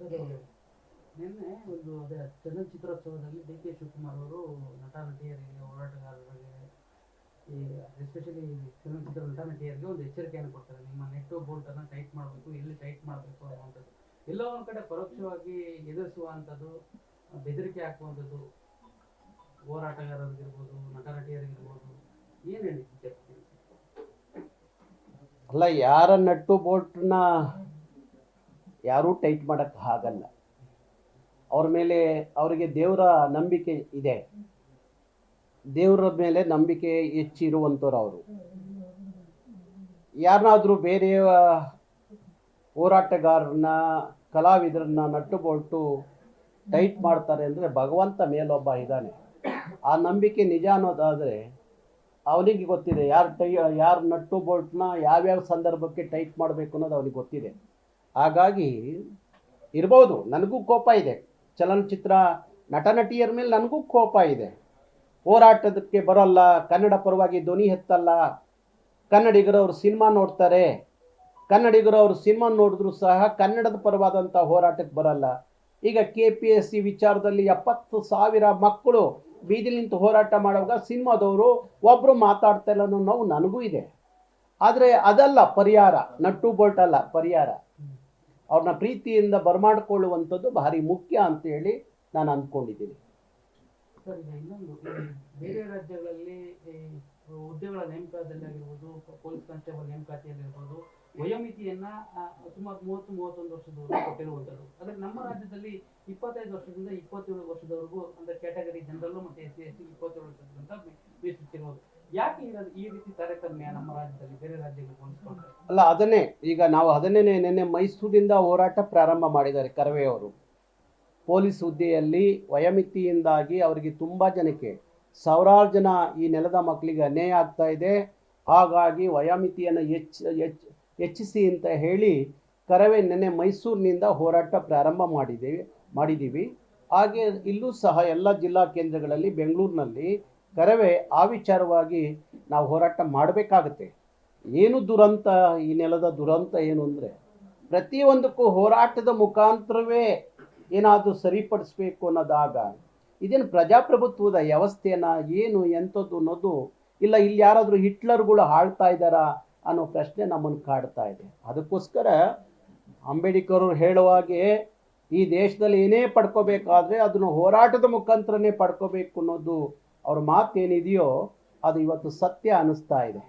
ಸರಿ, ನಿನ್ನೆ ಒಂದು ಅದೇ ಚಲನಚಿತ್ರೋತ್ಸವದಲ್ಲಿ ಡಿ ಕೆ ಶಿವಕುಮಾರ್ ಅವರು ನಟ ನಟಿಯರಿಗೆ ಹೋರಾಟಗಾರರಿಗೆ ಈ ಎಸ್ಪೆಷಲಿ ಚಲನಚಿತ್ರ ನಟ ನಟಿಯರಿಗೆ ಒಂದು ಎಚ್ಚರಿಕೆಯನ್ನು ಕೊಡ್ತಾರೆ. ನಿಮ್ಮ ನೆಟ್ಟು ಬೋಲ್ಟನ್ನು ಟೈಟ್ ಮಾಡಬೇಕು, ಎಲ್ಲಿ ಟೈಟ್ ಮಾಡಬೇಕು ಅನ್ನುವಂಥದ್ದು. ಎಲ್ಲೋ ಒಂದು ಕಡೆ ಪರೋಕ್ಷವಾಗಿ ಎದುರಿಸುವಂಥದ್ದು, ಬೆದರಿಕೆ ಹಾಕುವಂಥದ್ದು ಹೋರಾಟಗಾರರಿಗಿರ್ಬೋದು, ನಟ ನಟಿಯರಿಗಿರ್ಬೋದು. ಏನು ಹೇಳಿದ್ದೆ? ಅಲ್ಲ, ಯಾರ ನಟ್ಟು ಬೋಲ್ಟ್ನ ಯಾರೂ ಟೈಟ್ ಮಾಡೋಕ್ಕೆ ಆಗಲ್ಲ. ಅವ್ರ ಮೇಲೆ ಅವರಿಗೆ ದೇವರ ನಂಬಿಕೆ ಇದೆ, ದೇವರ ಮೇಲೆ ನಂಬಿಕೆ ಹೆಚ್ಚಿರುವಂಥವ್ರು ಅವರು. ಯಾರನ್ನಾದರೂ ಬೇರೆ ಹೋರಾಟಗಾರರನ್ನ ಕಲಾವಿದರನ್ನ ನಟ್ಟು ಬೋಲ್ಟು ಟೈಟ್ ಮಾಡ್ತಾರೆ ಅಂದರೆ ಭಗವಂತ ಮೇಲೊಬ್ಬ ಇದ್ದಾನೆ. ಆ ನಂಬಿಕೆ ನಿಜ ಅನ್ನೋದಾದರೆ ಅವನಿಗೆ ಗೊತ್ತಿದೆ ಯಾರು ನಟ್ಟು ಬೋಲ್ಟ್ನ ಯಾವ್ಯಾವ ಸಂದರ್ಭಕ್ಕೆ ಟೈಟ್ ಮಾಡಬೇಕು ಅನ್ನೋದು ಅವನಿಗೆ ಗೊತ್ತಿದೆ. ಹಾಗಾಗಿ ಇರ್ಬೋದು, ನನಗೂ ಕೋಪ ಇದೆ, ಚಲನಚಿತ್ರ ನಟ ನಟಿಯರ ಮೇಲೆ ನನಗೂ ಕೋಪ ಇದೆ. ಹೋರಾಟದಕ್ಕೆ ಬರೋಲ್ಲ, ಕನ್ನಡ ಪರವಾಗಿ ಧ್ವನಿ ಎತ್ತಲ್ಲ, ಕನ್ನಡಿಗರು ಅವ್ರ ಸಿನಿಮಾ ನೋಡ್ತಾರೆ, ಕನ್ನಡಿಗರು ಅವ್ರ ಸಿನಿಮಾ ನೋಡಿದ್ರು ಸಹ ಕನ್ನಡದ ಪರವಾದಂಥ ಹೋರಾಟಕ್ಕೆ ಬರಲ್ಲ. ಈಗ KPSC ವಿಚಾರದಲ್ಲಿ 70,000 ಮಕ್ಕಳು ಬೀದಿಲಿ ನಿಂತು ಹೋರಾಟ ಮಾಡುವಾಗ ಸಿನಿಮಾದವರು ಒಬ್ಬರು ಮಾತಾಡ್ತಾ ಇಲ್ಲ ಅನ್ನೋ ನೋವು ನನಗೂ ಇದೆ. ಆದರೆ ಅದಲ್ಲ ಪರಿಹಾರ, ನಟ್ಟು ಬೋಲ್ಟ್ ಅಲ್ಲ ಪರಿಹಾರ. ಅವ್ರನ್ನ ಪ್ರೀತಿಯಿಂದ ಬರಮಾಡಿಕೊಳ್ಳುವಂಥದ್ದು ಭಾರಿ ಮುಖ್ಯ ಅಂತೇಳಿ ನಾನು ಅಂದ್ಕೊಂಡಿದ್ದೀನಿ. ಸರ್, ಈಗ ಇನ್ನೊಂದು, ಬೇರೆ ರಾಜ್ಯಗಳಲ್ಲಿ ಹುದ್ದೆಗಳ ನೇಮಕಾತಿಯಲ್ಲಿ ಆಗಿರ್ಬೋದು, ಪೊಲೀಸ್ ಕಾನ್ಸ್ಟೇಬಲ್ ನೇಮಕಾತಿಯಲ್ಲಿರ್ಬೋದು, ವಯೋಮಿತಿಯನ್ನ ಸುಮಾರು 30-31 ವರ್ಷದವರೆಗೂ ಕೊಟ್ಟಿರುವಂಥದ್ದು. ಆದರೆ ನಮ್ಮ ರಾಜ್ಯದಲ್ಲಿ 25 ವರ್ಷದಿಂದ 27 ವರ್ಷದವರೆಗೂ, ಅಂದರೆ ಕ್ಯಾಟಗರಿ ಜನರಲ್ ಮತ್ತು SC/ST 27 ವರ್ಷದಂತ ಮೀಸಲಿಟ್ಟಿರುವುದು. ಯಾಕೆ ಈ ರೀತಿ ತಾರತಮ್ಯ ನಮ್ಮ ರಾಜ್ಯದಲ್ಲಿ ಬೇರೆ ರಾಜ್ಯಗಳಿಗೆ ಹೋಲಿಸಿಕೊಂಡ್ರೆ? ಅಲ್ಲ, ಅದನ್ನೇ ಈಗ ನಾವು ಅದನ್ನೇ ನಿನ್ನೆ ಮೈಸೂರಿಂದ ಹೋರಾಟ ಪ್ರಾರಂಭ ಮಾಡಿದ್ದಾರೆ ಕರವೇ ಅವರು. ಪೊಲೀಸ್ ಹುದ್ದೆಯಲ್ಲಿ ವಯೋಮಿತಿಯಿಂದಾಗಿ ಅವರಿಗೆ ತುಂಬ ಜನಕ್ಕೆ, ಸಾವಿರಾರು ಜನ ಈ ನೆಲದ ಮಕ್ಕಳಿಗೆ ಅನ್ಯಾಯ ಆಗ್ತಾ ಇದೆ. ಹಾಗಾಗಿ ವಯೋಮಿತಿಯನ್ನು ಹೆಚ್ಚಿಸಿ ಅಂತ ಹೇಳಿ ಕರವೇ ನಿನ್ನೆ ಮೈಸೂರಿನಿಂದ ಹೋರಾಟ ಪ್ರಾರಂಭ ಮಾಡಿದ್ದೀವಿ. ಹಾಗೆ ಇಲ್ಲೂ ಸಹ ಎಲ್ಲ ಜಿಲ್ಲಾ ಕೇಂದ್ರಗಳಲ್ಲಿ, ಬೆಂಗಳೂರಿನಲ್ಲಿ ಕರವೇ ಆ ವಿಚಾರವಾಗಿ ನಾವು ಹೋರಾಟ ಮಾಡಬೇಕಾಗತ್ತೆ. ಏನು ದುರಂತ, ಈ ನೆಲದ ದುರಂತ ಏನು ಅಂದರೆ ಪ್ರತಿಯೊಂದಕ್ಕೂ ಹೋರಾಟದ ಮುಖಾಂತರವೇ ಏನಾದರೂ ಸರಿಪಡಿಸ್ಬೇಕು ಅನ್ನೋದಾಗ ಇದೇನು ಪ್ರಜಾಪ್ರಭುತ್ವದ ವ್ಯವಸ್ಥೆನ ಏನು ಎಂಥದ್ದು ಅನ್ನೋದು ಇಲ್ಲ. ಇಲ್ಲಿ ಯಾರಾದರೂ ಹಿಟ್ಲರ್ಗಳು ಆಳ್ತಾ ಇದ್ದಾರಾ ಅನ್ನೋ ಪ್ರಶ್ನೆ ನಮ್ಮನ್ನು ಕಾಡ್ತಾ ಇದೆ. ಅದಕ್ಕೋಸ್ಕರ ಅಂಬೇಡ್ಕರ್ ಹೇಳುವಾಗೆ ಈ ದೇಶದಲ್ಲಿ ಏನೇ ಪಡ್ಕೋಬೇಕಾದ್ರೆ ಅದನ್ನು ಹೋರಾಟದ ಮುಖಾಂತರನೇ ಪಡ್ಕೋಬೇಕು ಅನ್ನೋದು ಅವ್ರ ಮಾತೇನಿದೆಯೋ ಅದು ಇವತ್ತು ಸತ್ಯ ಅನ್ನಿಸ್ತಾ ಇದೆ.